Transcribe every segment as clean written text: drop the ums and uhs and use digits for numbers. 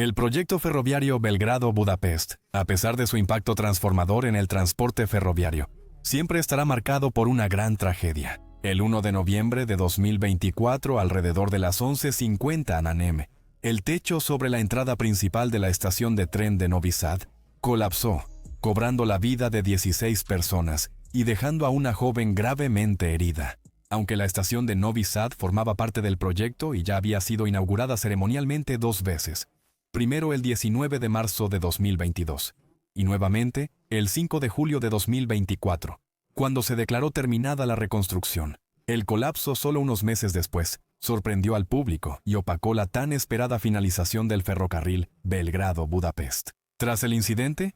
El proyecto ferroviario Belgrado-Budapest, a pesar de su impacto transformador en el transporte ferroviario, siempre estará marcado por una gran tragedia. El 1 de noviembre de 2024, alrededor de las 11:50 am, el techo sobre la entrada principal de la estación de tren de Novi Sad colapsó, cobrando la vida de 16 personas y dejando a una joven gravemente herida. Aunque la estación de Novi Sad formaba parte del proyecto y ya había sido inaugurada ceremonialmente 2 veces, primero el 19 de marzo de 2022 y nuevamente el 5 de julio de 2024, cuando se declaró terminada la reconstrucción. El colapso solo unos meses después sorprendió al público y opacó la tan esperada finalización del ferrocarril Belgrado-Budapest. Tras el incidente,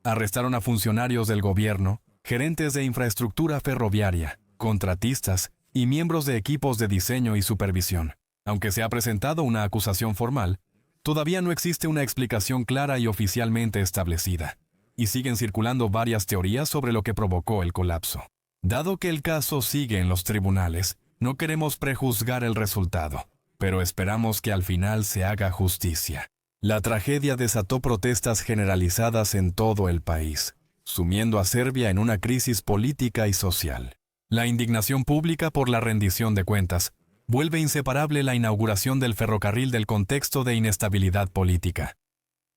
arrestaron a funcionarios del gobierno, gerentes de infraestructura ferroviaria, contratistas y miembros de equipos de diseño y supervisión. Aunque se ha presentado una acusación formal, todavía no existe una explicación clara y oficialmente establecida, y siguen circulando varias teorías sobre lo que provocó el colapso. Dado que el caso sigue en los tribunales, no queremos prejuzgar el resultado, pero esperamos que al final se haga justicia. La tragedia desató protestas generalizadas en todo el país, sumiendo a Serbia en una crisis política y social. La indignación pública por la rendición de cuentas vuelve inseparable la inauguración del ferrocarril del contexto de inestabilidad política.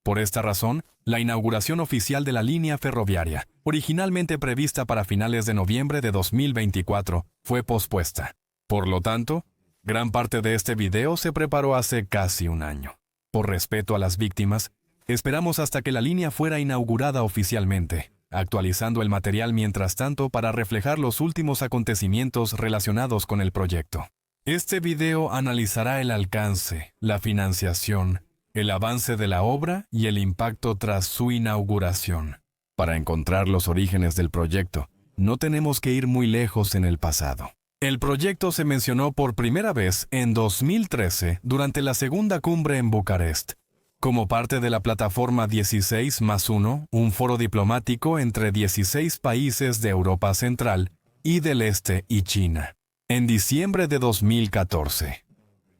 Por esta razón, la inauguración oficial de la línea ferroviaria, originalmente prevista para finales de noviembre de 2024, fue pospuesta. Por lo tanto, gran parte de este video se preparó hace casi un año. Por respeto a las víctimas, esperamos hasta que la línea fuera inaugurada oficialmente, actualizando el material mientras tanto para reflejar los últimos acontecimientos relacionados con el proyecto. Este video analizará el alcance, la financiación, el avance de la obra y el impacto tras su inauguración. Para encontrar los orígenes del proyecto, no tenemos que ir muy lejos en el pasado. El proyecto se mencionó por primera vez en 2013 durante la segunda cumbre en Bucarest, como parte de la plataforma 16+1, un foro diplomático entre 16 países de Europa Central y del Este y China. En diciembre de 2014,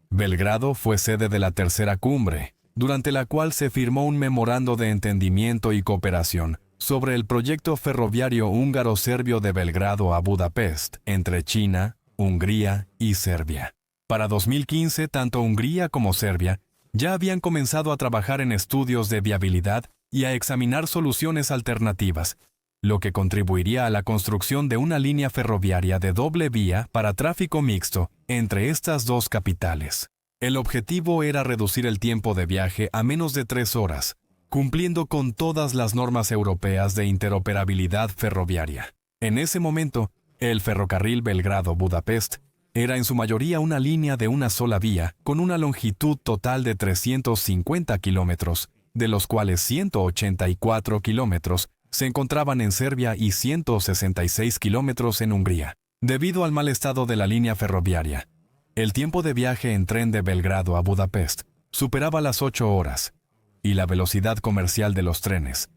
Belgrado fue sede de la tercera cumbre, durante la cual se firmó un memorando de entendimiento y cooperación sobre el proyecto ferroviario húngaro-serbio de Belgrado a Budapest, entre China, Hungría y Serbia. Para 2015, tanto Hungría como Serbia ya habían comenzado a trabajar en estudios de viabilidad y a examinar soluciones alternativas, lo que contribuiría a la construcción de una línea ferroviaria de doble vía para tráfico mixto entre estas dos capitales. El objetivo era reducir el tiempo de viaje a menos de 3 horas, cumpliendo con todas las normas europeas de interoperabilidad ferroviaria. En ese momento, el ferrocarril Belgrado-Budapest era en su mayoría una línea de una sola vía con una longitud total de 350 kilómetros, de los cuales 184 kilómetros se encontraban en Serbia y 166 kilómetros en Hungría. Debido al mal estado de la línea ferroviaria, el tiempo de viaje en tren de Belgrado a Budapest superaba las 8 horas, y la velocidad comercial de los trenes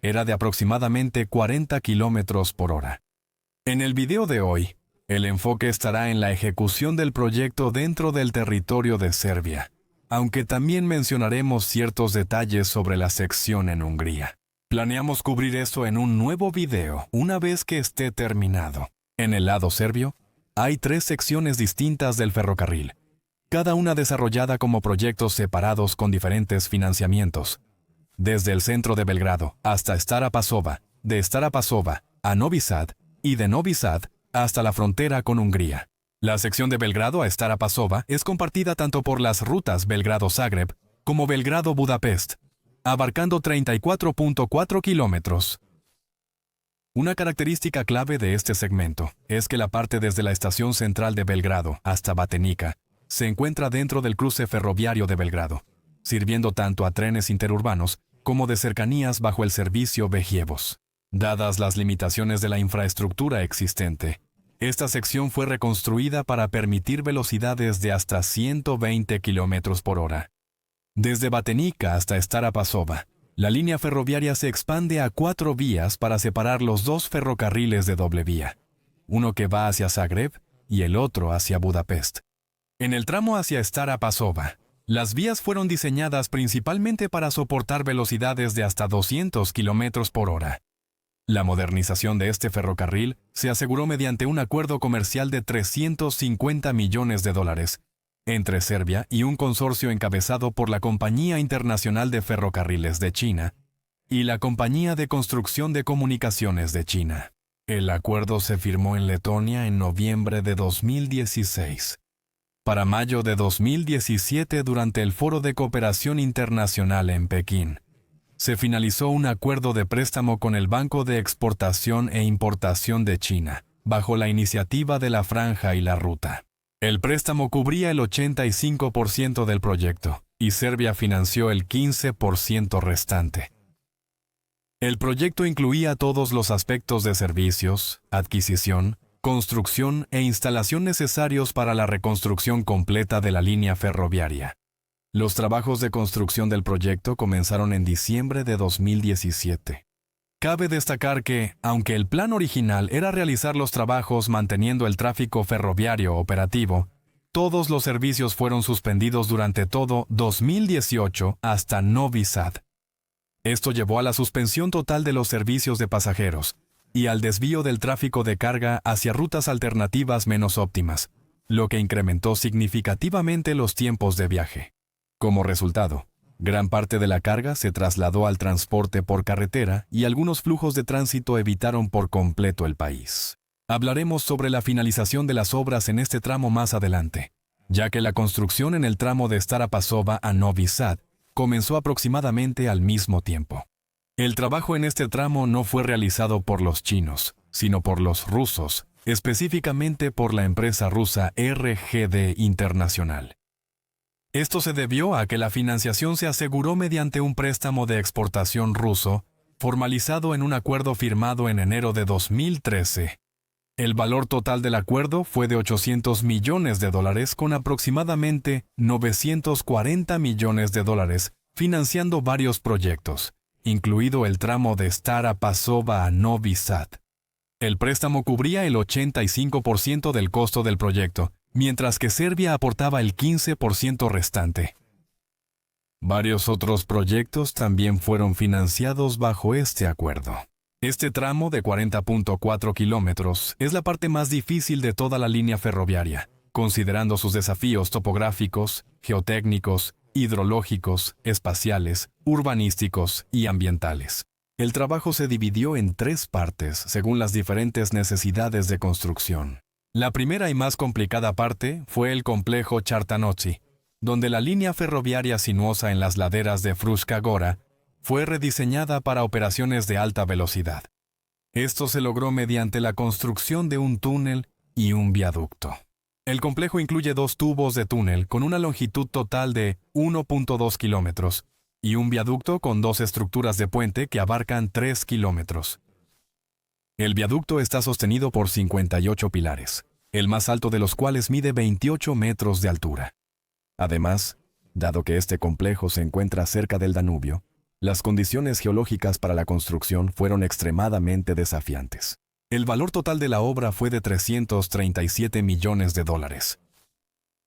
era de aproximadamente 40 kilómetros por hora. En el video de hoy, el enfoque estará en la ejecución del proyecto dentro del territorio de Serbia, aunque también mencionaremos ciertos detalles sobre la sección en Hungría. Planeamos cubrir eso en un nuevo video una vez que esté terminado. En el lado serbio, hay 3 secciones distintas del ferrocarril, cada una desarrollada como proyectos separados con diferentes financiamientos. Desde el centro de Belgrado hasta Stara Pazova, de Stara Pazova a Novi Sad y de Novi Sad hasta la frontera con Hungría. La sección de Belgrado a Stara Pazova es compartida tanto por las rutas Belgrado-Zagreb como Belgrado-Budapest, abarcando 34.4 kilómetros. Una característica clave de este segmento es que la parte desde la estación central de Belgrado hasta Batenica se encuentra dentro del cruce ferroviario de Belgrado, sirviendo tanto a trenes interurbanos como de cercanías bajo el servicio Bejievo. Dadas las limitaciones de la infraestructura existente, esta sección fue reconstruida para permitir velocidades de hasta 120 km por hora. Desde Batenica hasta Stara Pazova, la línea ferroviaria se expande a 4 vías para separar los 2 ferrocarriles de doble vía, uno que va hacia Zagreb y el otro hacia Budapest. En el tramo hacia Stara Pazova, Las vías fueron diseñadas principalmente para soportar velocidades de hasta 200 km por hora. La modernización de este ferrocarril se aseguró mediante un acuerdo comercial de $350 millones entre Serbia y un consorcio encabezado por la Compañía Internacional de Ferrocarriles de China y la Compañía de Construcción de Comunicaciones de China. El acuerdo se firmó en Letonia en noviembre de 2016. Para mayo de 2017, durante el Foro de Cooperación Internacional en Pekín, se finalizó un acuerdo de préstamo con el Banco de Exportación e Importación de China, bajo la iniciativa de la Franja y la Ruta. El préstamo cubría el 85% del proyecto, y Serbia financió el 15% restante. El proyecto incluía todos los aspectos de servicios, adquisición, construcción e instalación necesarios para la reconstrucción completa de la línea ferroviaria. Los trabajos de construcción del proyecto comenzaron en diciembre de 2017. Cabe destacar que, aunque el plan original era realizar los trabajos manteniendo el tráfico ferroviario operativo, todos los servicios fueron suspendidos durante todo 2018 hasta Novi Sad. Esto llevó a la suspensión total de los servicios de pasajeros y al desvío del tráfico de carga hacia rutas alternativas menos óptimas, lo que incrementó significativamente los tiempos de viaje. Como resultado, gran parte de la carga se trasladó al transporte por carretera y algunos flujos de tránsito evitaron por completo el país. Hablaremos sobre la finalización de las obras en este tramo más adelante, ya que la construcción en el tramo de Stara Pazova a Novi Sad comenzó aproximadamente al mismo tiempo. El trabajo en este tramo no fue realizado por los chinos, sino por los rusos, específicamente por la empresa rusa RGD Internacional. Esto se debió a que la financiación se aseguró mediante un préstamo de exportación ruso, formalizado en un acuerdo firmado en enero de 2013. El valor total del acuerdo fue de $800 millones con aproximadamente $940 millones financiando varios proyectos, incluido el tramo de Stara Pazova a Novi Sad. El préstamo cubría el 85% del costo del proyecto, mientras que Serbia aportaba el 15% restante. Varios otros proyectos también fueron financiados bajo este acuerdo. Este tramo de 40.4 kilómetros es la parte más difícil de toda la línea ferroviaria, considerando sus desafíos topográficos, geotécnicos, hidrológicos, espaciales, urbanísticos y ambientales. El trabajo se dividió en 3 partes según las diferentes necesidades de construcción. La primera y más complicada parte fue el complejo Chartanotsi, donde la línea ferroviaria sinuosa en las laderas de Fruška Gora fue rediseñada para operaciones de alta velocidad. Esto se logró mediante la construcción de un túnel y un viaducto. El complejo incluye 2 tubos de túnel con una longitud total de 1.2 kilómetros y un viaducto con 2 estructuras de puente que abarcan 3 kilómetros. El viaducto está sostenido por 58 pilares, el más alto de los cuales mide 28 metros de altura. Además, dado que este complejo se encuentra cerca del Danubio, las condiciones geológicas para la construcción fueron extremadamente desafiantes. El valor total de la obra fue de $337 millones.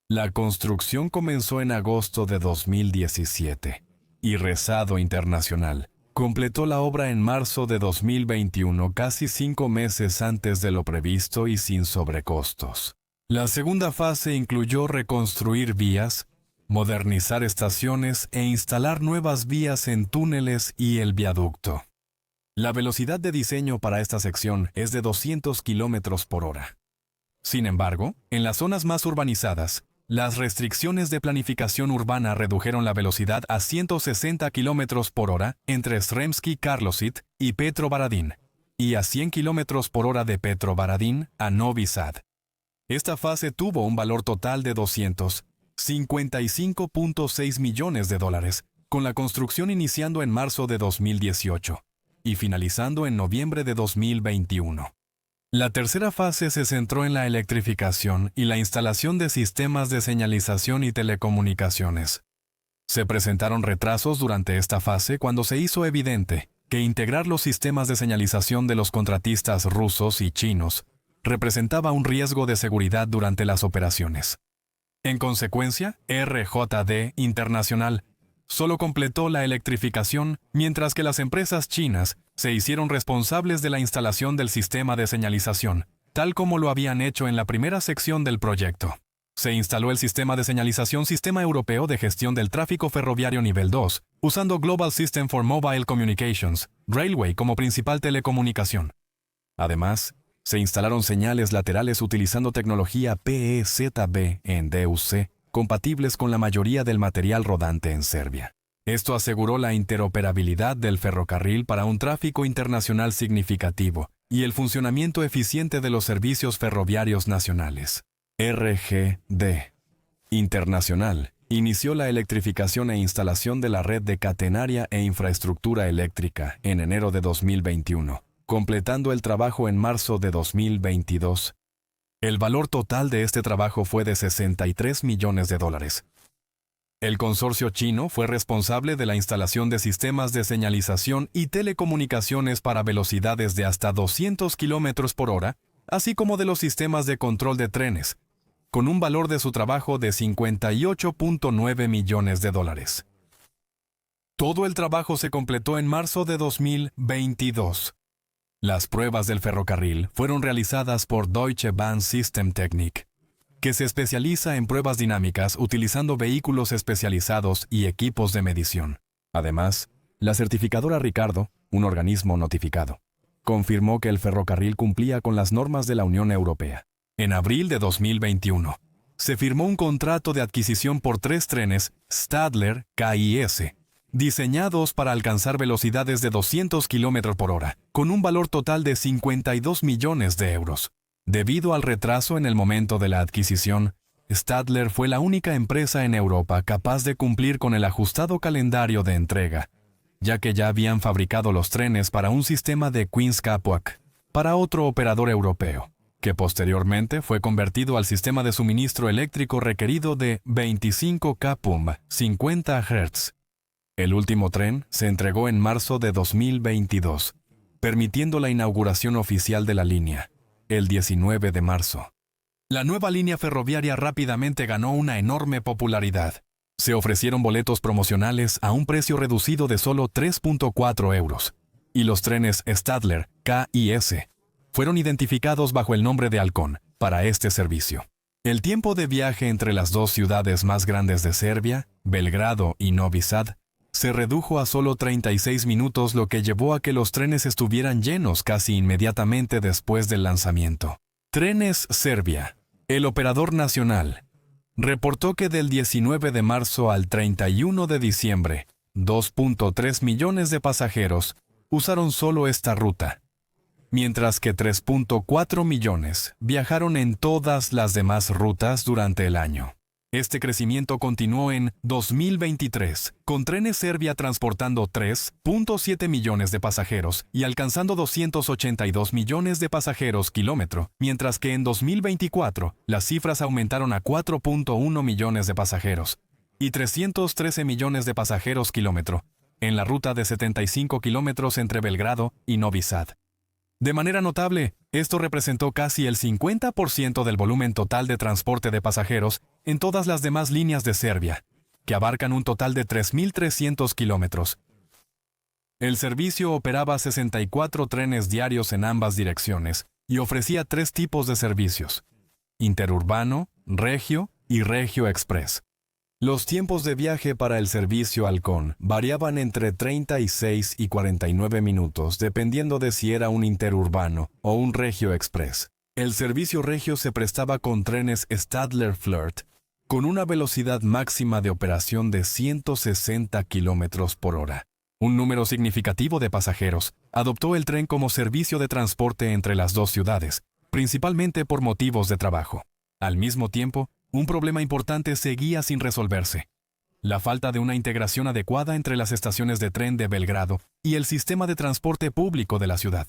La construcción comenzó en agosto de 2017 y Rezado Internacional completó la obra en marzo de 2021, casi 5 meses antes de lo previsto y sin sobrecostos. La segunda fase incluyó reconstruir vías, modernizar estaciones e instalar nuevas vías en túneles y el viaducto. La velocidad de diseño para esta sección es de 200 km por hora. Sin embargo, en las zonas más urbanizadas, las restricciones de planificación urbana redujeron la velocidad a 160 km por hora entre Sremski Karlosit y Petrovaradin, y a 100 km por hora de Petrovaradin a Novi Sad. Esta fase tuvo un valor total de $255.6 millones, con la construcción iniciando en marzo de 2018 y finalizando en noviembre de 2021. La tercera fase se centró en la electrificación y la instalación de sistemas de señalización y telecomunicaciones. Se presentaron retrasos durante esta fase cuando se hizo evidente que integrar los sistemas de señalización de los contratistas rusos y chinos representaba un riesgo de seguridad durante las operaciones. En consecuencia, RJD Internacional solo completó la electrificación, mientras que las empresas chinas se hicieron responsables de la instalación del sistema de señalización, tal como lo habían hecho en la primera sección del proyecto. Se instaló el sistema de señalización Sistema Europeo de Gestión del Tráfico Ferroviario Nivel 2, usando Global System for Mobile Communications, Railway como principal telecomunicación. Además, se instalaron señales laterales utilizando tecnología PEZB en DUC, compatibles con la mayoría del material rodante en Serbia. Esto aseguró la interoperabilidad del ferrocarril para un tráfico internacional significativo y el funcionamiento eficiente de los servicios ferroviarios nacionales. RGD Internacional inició la electrificación e instalación de la red de catenaria e infraestructura eléctrica en enero de 2021, completando el trabajo en marzo de 2022. El valor total de este trabajo fue de $63 millones. El consorcio chino fue responsable de la instalación de sistemas de señalización y telecomunicaciones para velocidades de hasta 200 km por hora, así como de los sistemas de control de trenes, con un valor de su trabajo de $58.9 millones. Todo el trabajo se completó en marzo de 2022. Las pruebas del ferrocarril fueron realizadas por Deutsche Bahn Systemtechnik, que se especializa en pruebas dinámicas utilizando vehículos especializados y equipos de medición. Además, la certificadora Ricardo, un organismo notificado, confirmó que el ferrocarril cumplía con las normas de la Unión Europea. En abril de 2021, se firmó un contrato de adquisición por 3 trenes Stadler KIS, diseñados para alcanzar velocidades de 200 km por hora, con un valor total de $52 millones. Debido al retraso en el momento de la adquisición, Stadler fue la única empresa en Europa capaz de cumplir con el ajustado calendario de entrega, ya que ya habían fabricado los trenes para un sistema de Queen's Cupwalk para otro operador europeo, que posteriormente fue convertido al sistema de suministro eléctrico requerido de 25 kpum, 50 Hz. El último tren se entregó en marzo de 2022, permitiendo la inauguración oficial de la línea, el 19 de marzo. La nueva línea ferroviaria rápidamente ganó una enorme popularidad. Se ofrecieron boletos promocionales a un precio reducido de solo 3.4 euros, y los trenes Stadler KIS fueron identificados bajo el nombre de Halcón para este servicio. El tiempo de viaje entre las dos ciudades más grandes de Serbia, Belgrado y Novi Sad, se redujo a solo 36 minutos, lo que llevó a que los trenes estuvieran llenos casi inmediatamente después del lanzamiento. Trenes Serbia. El operador nacional reportó que del 19 de marzo al 31 de diciembre, 2.3 millones de pasajeros usaron solo esta ruta, mientras que 3.4 millones viajaron en todas las demás rutas durante el año. Este crecimiento continuó en 2023, con Trenes Serbia transportando 3.7 millones de pasajeros y alcanzando 282 millones de pasajeros kilómetro, mientras que en 2024 las cifras aumentaron a 4.1 millones de pasajeros y 313 millones de pasajeros kilómetro, en la ruta de 75 kilómetros entre Belgrado y Novi Sad. De manera notable, esto representó casi el 50% del volumen total de transporte de pasajeros en todas las demás líneas de Serbia, que abarcan un total de 3.300 kilómetros. El servicio operaba 64 trenes diarios en ambas direcciones y ofrecía 3 tipos de servicios: interurbano, regio y regio express. Los tiempos de viaje para el servicio Halcón variaban entre 36 y 49 minutos, dependiendo de si era un interurbano o un regio express. El servicio regio se prestaba con trenes Stadler Flirt, con una velocidad máxima de operación de 160 km por hora. Un número significativo de pasajeros adoptó el tren como servicio de transporte entre las dos ciudades, principalmente por motivos de trabajo. Al mismo tiempo, un problema importante seguía sin resolverse: la falta de una integración adecuada entre las estaciones de tren de Belgrado y el sistema de transporte público de la ciudad.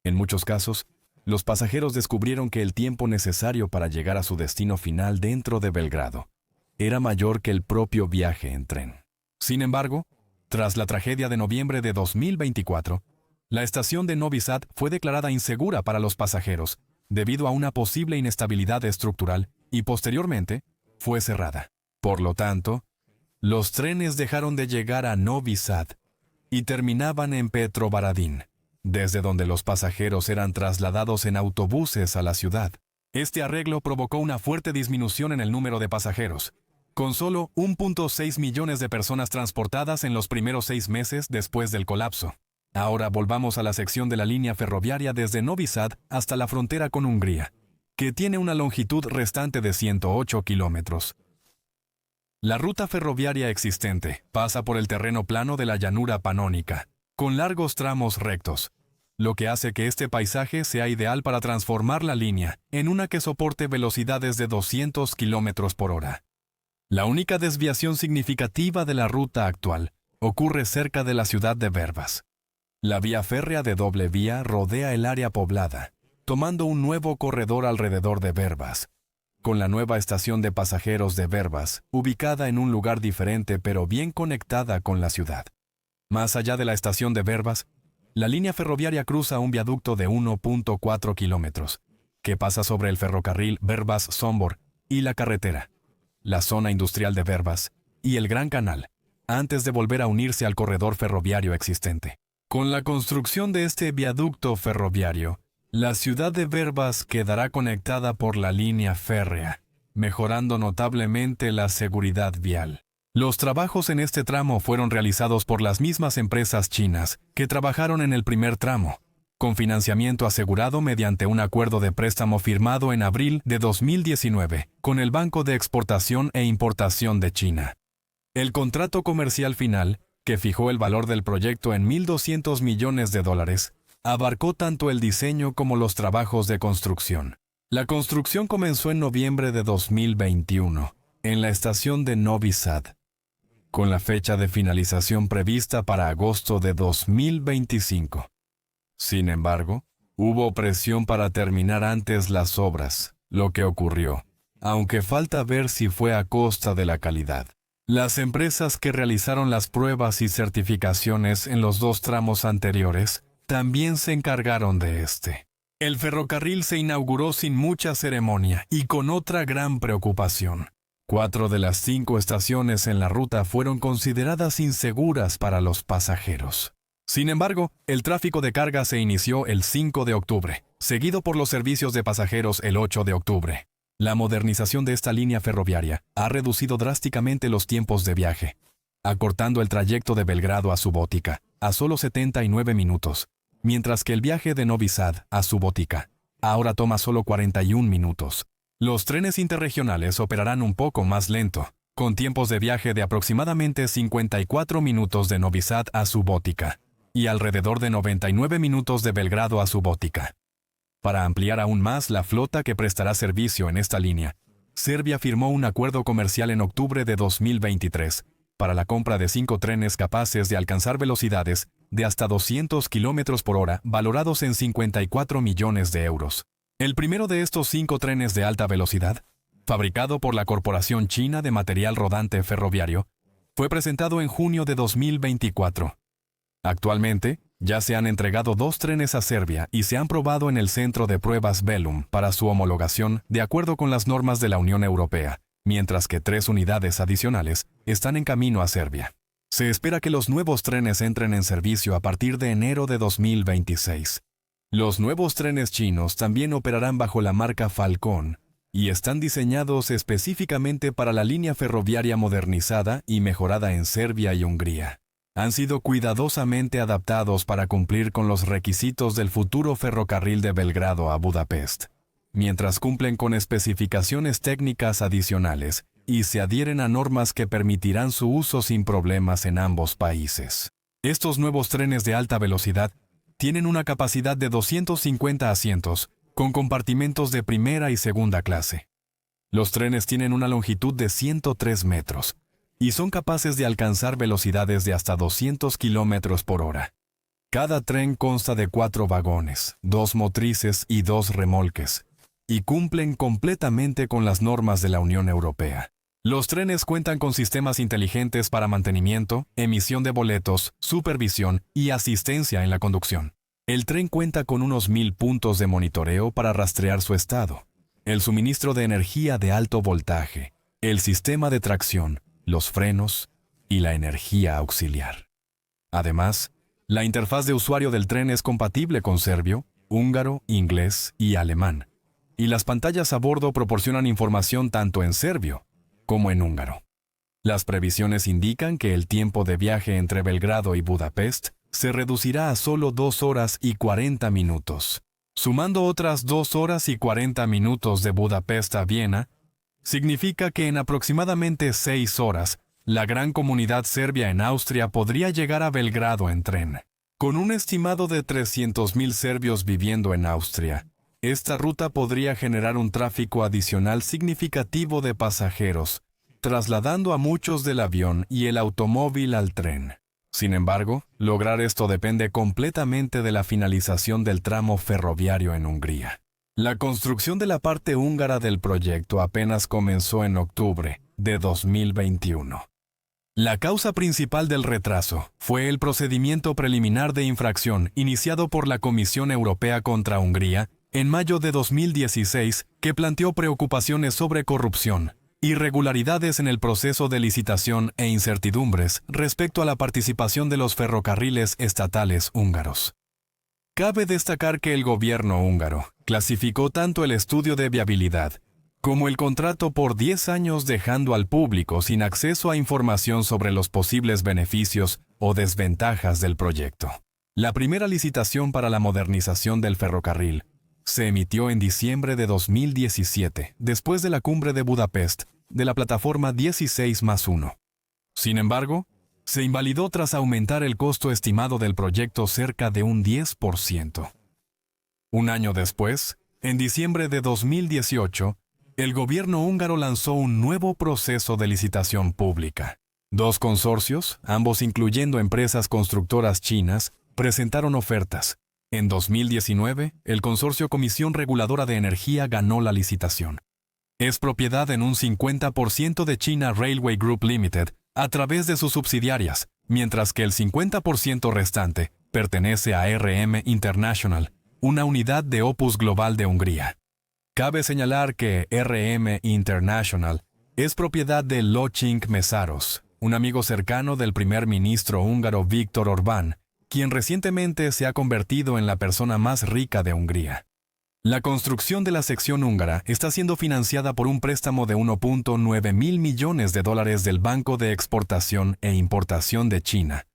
En muchos casos, los pasajeros descubrieron que el tiempo necesario para llegar a su destino final dentro de Belgrado era mayor que el propio viaje en tren. Sin embargo, tras la tragedia de noviembre de 2024, la estación de Novi Sad fue declarada insegura para los pasajeros debido a una posible inestabilidad estructural y posteriormente fue cerrada. Por lo tanto, los trenes dejaron de llegar a Novi Sad y terminaban en Petrovaradin, desde donde los pasajeros eran trasladados en autobuses a la ciudad. Este arreglo provocó una fuerte disminución en el número de pasajeros, con solo 1.6 millones de personas transportadas en los primeros 6 meses después del colapso. Ahora volvamos a la sección de la línea ferroviaria desde Novi Sad hasta la frontera con Hungría, que tiene una longitud restante de 108 kilómetros. La ruta ferroviaria existente pasa por el terreno plano de la llanura panónica, con largos tramos rectos, lo que hace que este paisaje sea ideal para transformar la línea en una que soporte velocidades de 200 kilómetros por hora. La única desviación significativa de la ruta actual ocurre cerca de la ciudad de Verbas. La vía férrea de doble vía rodea el área poblada, tomando un nuevo corredor alrededor de Verbas, con la nueva estación de pasajeros de Verbas, ubicada en un lugar diferente pero bien conectada con la ciudad. Más allá de la estación de Verbas, la línea ferroviaria cruza un viaducto de 1.4 kilómetros, que pasa sobre el ferrocarril Verbas-Sombor y la carretera, la zona industrial de Verbas y el Gran Canal, antes de volver a unirse al corredor ferroviario existente. Con la construcción de este viaducto ferroviario, la ciudad de Verbas quedará conectada por la línea férrea, mejorando notablemente la seguridad vial. Los trabajos en este tramo fueron realizados por las mismas empresas chinas que trabajaron en el primer tramo, con financiamiento asegurado mediante un acuerdo de préstamo firmado en abril de 2019 con el Banco de Exportación e Importación de China. El contrato comercial final, que fijó el valor del proyecto en $1.200 millones, abarcó tanto el diseño como los trabajos de construcción. La construcción comenzó en noviembre de 2021, en la estación de Novi Sad, con la fecha de finalización prevista para agosto de 2025. Sin embargo, hubo presión para terminar antes las obras, lo que ocurrió, aunque falta ver si fue a costa de la calidad. Las empresas que realizaron las pruebas y certificaciones en los 2 tramos anteriores también se encargaron de este. El ferrocarril se inauguró sin mucha ceremonia y con otra gran preocupación. 4 de las 5 estaciones en la ruta fueron consideradas inseguras para los pasajeros. Sin embargo, el tráfico de carga se inició el 5 de octubre, seguido por los servicios de pasajeros el 8 de octubre. La modernización de esta línea ferroviaria ha reducido drásticamente los tiempos de viaje, acortando el trayecto de Belgrado a Subotica a solo 79 minutos, mientras que el viaje de Novi Sad a Subotica ahora toma solo 41 minutos. Los trenes interregionales operarán un poco más lento, con tiempos de viaje de aproximadamente 54 minutos de Novi Sad a Subotica y alrededor de 99 minutos de Belgrado a Subotica. Para ampliar aún más la flota que prestará servicio en esta línea, Serbia firmó un acuerdo comercial en octubre de 2023 para la compra de 5 trenes capaces de alcanzar velocidades de hasta 200 km por hora valorados en 54 millones de euros. El primero de estos 5 trenes de alta velocidad, fabricado por la Corporación China de Material Rodante Ferroviario, fue presentado en junio de 2024. Actualmente, ya se han entregado 2 trenes a Serbia y se han probado en el centro de pruebas Velum para su homologación de acuerdo con las normas de la Unión Europea, mientras que 3 unidades adicionales están en camino a Serbia. Se espera que los nuevos trenes entren en servicio a partir de enero de 2026. Los nuevos trenes chinos también operarán bajo la marca Falcon y están diseñados específicamente para la línea ferroviaria modernizada y mejorada en Serbia y Hungría. Han sido cuidadosamente adaptados para cumplir con los requisitos del futuro ferrocarril de Belgrado a Budapest, mientras cumplen con especificaciones técnicas adicionales y se adhieren a normas que permitirán su uso sin problemas en ambos países. Estos nuevos trenes de alta velocidad tienen una capacidad de 250 asientos, con compartimentos de primera y segunda clase. Los trenes tienen una longitud de 103 metros y son capaces de alcanzar velocidades de hasta 200 km por hora. Cada tren consta de 4 vagones, 2 motrices y 2 remolques, y cumplen completamente con las normas de la Unión Europea. Los trenes cuentan con sistemas inteligentes para mantenimiento, emisión de boletos, supervisión y asistencia en la conducción. El tren cuenta con unos 1000 puntos de monitoreo para rastrear su estado, el suministro de energía de alto voltaje, el sistema de tracción, los frenos y la energía auxiliar. Además, la interfaz de usuario del tren es compatible con serbio, húngaro, inglés y alemán, y las pantallas a bordo proporcionan información tanto en serbio como en húngaro. Las previsiones indican que el tiempo de viaje entre Belgrado y Budapest se reducirá a solo 2 horas y 40 minutos. Sumando otras 2 horas y 40 minutos de Budapest a Viena, significa que en aproximadamente 6 horas, la gran comunidad serbia en Austria podría llegar a Belgrado en tren. Con un estimado de 300.000 serbios viviendo en Austria, esta ruta podría generar un tráfico adicional significativo de pasajeros, trasladando a muchos del avión y el automóvil al tren. Sin embargo, lograr esto depende completamente de la finalización del tramo ferroviario en Hungría. La construcción de la parte húngara del proyecto apenas comenzó en octubre de 2021. La causa principal del retraso fue el procedimiento preliminar de infracción iniciado por la Comisión Europea contra Hungría en mayo de 2016, que planteó preocupaciones sobre corrupción, irregularidades en el proceso de licitación e incertidumbres respecto a la participación de los ferrocarriles estatales húngaros. Cabe destacar que el gobierno húngaro clasificó tanto el estudio de viabilidad como el contrato por 10 años, dejando al público sin acceso a información sobre los posibles beneficios o desventajas del proyecto. La primera licitación para la modernización del ferrocarril se emitió en diciembre de 2017, después de la cumbre de Budapest, de la plataforma 16+1. Sin embargo, se invalidó tras aumentar el costo estimado del proyecto cerca de un 10%. Un año después, en diciembre de 2018, el gobierno húngaro lanzó un nuevo proceso de licitación pública. 2 consorcios, ambos incluyendo empresas constructoras chinas, presentaron ofertas. En 2019, el consorcio Comisión Reguladora de Energía ganó la licitación. Es propiedad en un 50% de China Railway Group Limited a través de sus subsidiarias, mientras que el 50% restante pertenece a RM International, una unidad de Opus Global de Hungría. Cabe señalar que RM International es propiedad de Lőrinc Mészáros, un amigo cercano del primer ministro húngaro Viktor Orbán, quien recientemente se ha convertido en la persona más rica de Hungría. La construcción de la sección húngara está siendo financiada por un préstamo de 1.9 mil millones de dólares del Banco de Exportación e Importación de China,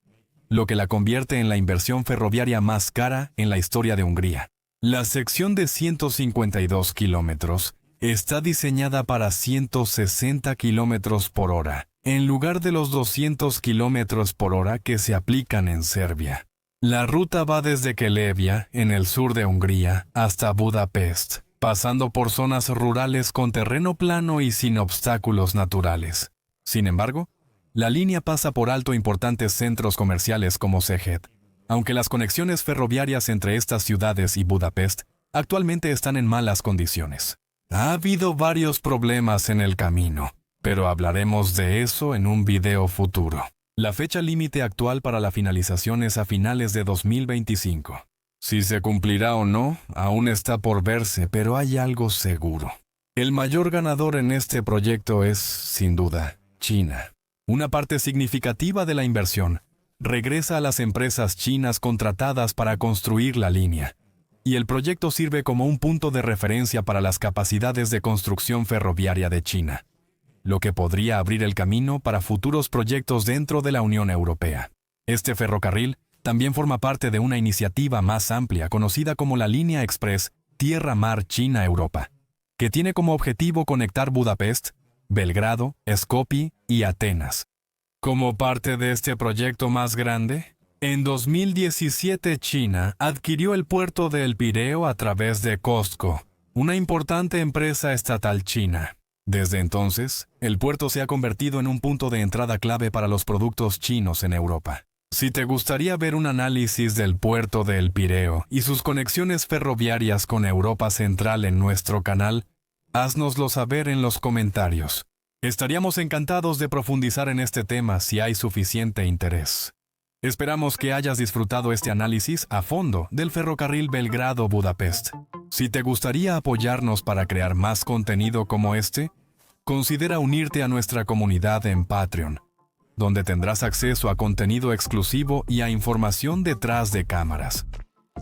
lo que la convierte en la inversión ferroviaria más cara en la historia de Hungría. La sección de 152 kilómetros está diseñada para 160 kilómetros por hora, en lugar de los 200 kilómetros por hora que se aplican en Serbia. La ruta va desde Kelevia, en el sur de Hungría, hasta Budapest, pasando por zonas rurales con terreno plano y sin obstáculos naturales. Sin embargo, la línea pasa por alto importantes centros comerciales como Szeged, aunque las conexiones ferroviarias entre estas ciudades y Budapest actualmente están en malas condiciones. Ha habido varios problemas en el camino, pero hablaremos de eso en un video futuro. La fecha límite actual para la finalización es a finales de 2025. Si se cumplirá o no, aún está por verse, pero hay algo seguro. El mayor ganador en este proyecto es, sin duda, China. Una parte significativa de la inversión regresa a las empresas chinas contratadas para construir la línea, y el proyecto sirve como un punto de referencia para las capacidades de construcción ferroviaria de China, lo que podría abrir el camino para futuros proyectos dentro de la Unión Europea. Este ferrocarril también forma parte de una iniciativa más amplia conocida como la Línea Express Tierra-Mar China-Europa, que tiene como objetivo conectar Budapest, Belgrado, Skopje y Atenas. Como parte de este proyecto más grande, en 2017 China adquirió el puerto de El Pireo a través de COSCO, una importante empresa estatal china. Desde entonces, el puerto se ha convertido en un punto de entrada clave para los productos chinos en Europa. Si te gustaría ver un análisis del puerto de El Pireo y sus conexiones ferroviarias con Europa Central en nuestro canal, háznoslo saber en los comentarios. Estaríamos encantados de profundizar en este tema si hay suficiente interés. Esperamos que hayas disfrutado este análisis a fondo del ferrocarril Belgrado-Budapest. Si te gustaría apoyarnos para crear más contenido como este, considera unirte a nuestra comunidad en Patreon, donde tendrás acceso a contenido exclusivo y a información detrás de cámaras.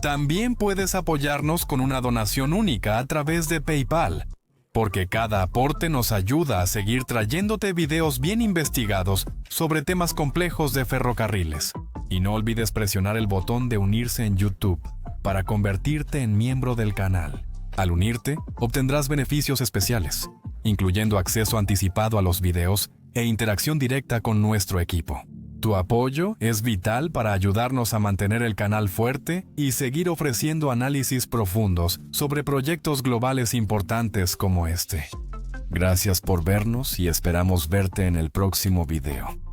También puedes apoyarnos con una donación única a través de PayPal, porque cada aporte nos ayuda a seguir trayéndote videos bien investigados sobre temas complejos de ferrocarriles. Y no olvides presionar el botón de unirse en YouTube para convertirte en miembro del canal. Al unirte, obtendrás beneficios especiales, incluyendo acceso anticipado a los videos e interacción directa con nuestro equipo. Tu apoyo es vital para ayudarnos a mantener el canal fuerte y seguir ofreciendo análisis profundos sobre proyectos globales importantes como este. Gracias por vernos y esperamos verte en el próximo video.